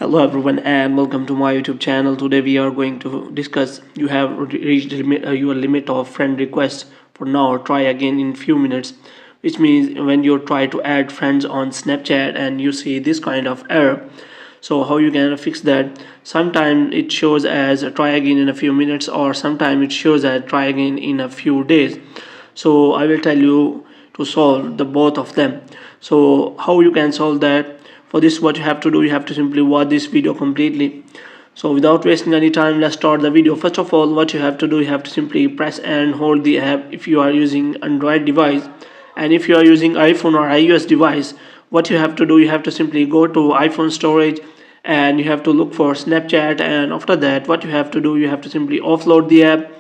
Hello everyone and welcome to my YouTube channel. Today we are going to discuss you have reached your limit of friend requests. For now, try again in few minutes, which means when you try to add friends on Snapchat and you see this kind of error. So how you can fix that? Sometimes it shows as try again in a few minutes, or sometimes it shows as try again in a few days. So I will tell you to solve the both of them. So how you can solve that? For this, what you have to do, you have to simply watch this video completely. So without wasting any time, let's start the video. First of all, what you have to do, you have to simply press and hold the app if you are using Android device, and if you are using iPhone or iOS device, what you have to do, you have to simply go to iPhone storage and you have to look for Snapchat, and after that what you have to do, you have to simply offload the app.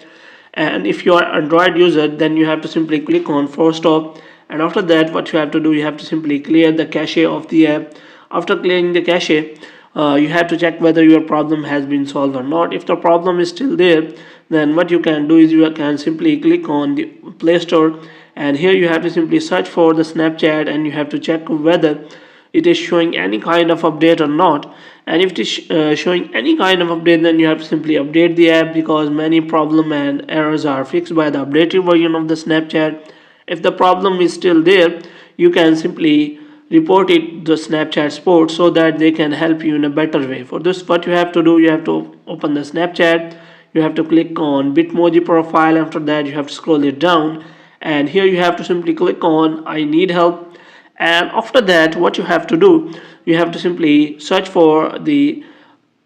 And if you are Android user, then you have to simply click on force stop, and after that what you have to do, you have to simply clear the cache of the app. After clearing the cache, you have to check whether your problem has been solved or not. If the problem is still there, then what you can do is you can simply click on the Play Store, and here you have to simply search for the Snapchat and you have to check whether it is showing any kind of update or not. And if it is showing any kind of update, then you have to simply update the app, because many problem and errors are fixed by the updated version of the Snapchat. If the problem is still there, you can simply report it to Snapchat support so that they can help you in a better way. For this, what you have to do, you have to open the Snapchat, you have to click on Bitmoji profile. After that you have to scroll it down, and here you have to simply click on I need help. And after that what you have to do, you have to simply search for the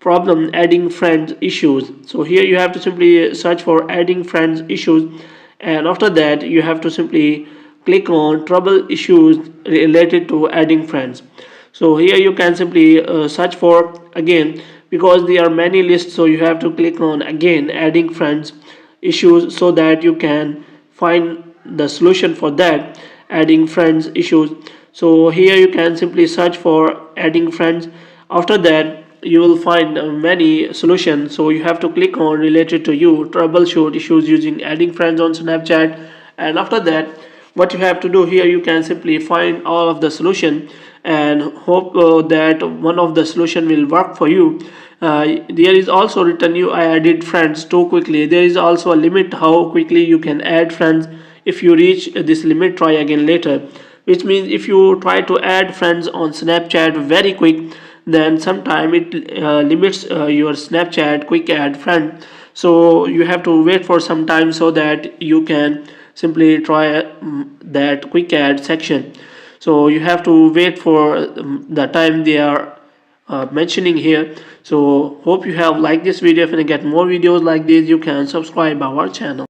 problem adding friends issues. So here you have to simply search for adding friends issues, and after that you have to simply click on trouble issues related to adding friends. So here you can simply search for again, because there are many lists, so you have to click on again adding friends issues so that you can find the solution for that adding friends issues. So here you can simply search for adding friends. After that you will find many solutions, so you have to click on related to you troubleshoot issues using adding friends on Snapchat. And after that what you have to do, here you can simply find all of the solution and hope that one of the solution will work for you. There is also written you added friends too quickly. There is also a limit how quickly you can add friends. If you reach this limit, try again later, which means if you try to add friends on Snapchat very quick, then sometime it limits your Snapchat quick add friend. So you have to wait for some time so that you can simply try that quick add section. So you have to wait for the time they are mentioning here. So hope you have liked this video. If you get more videos like this, you can subscribe our channel.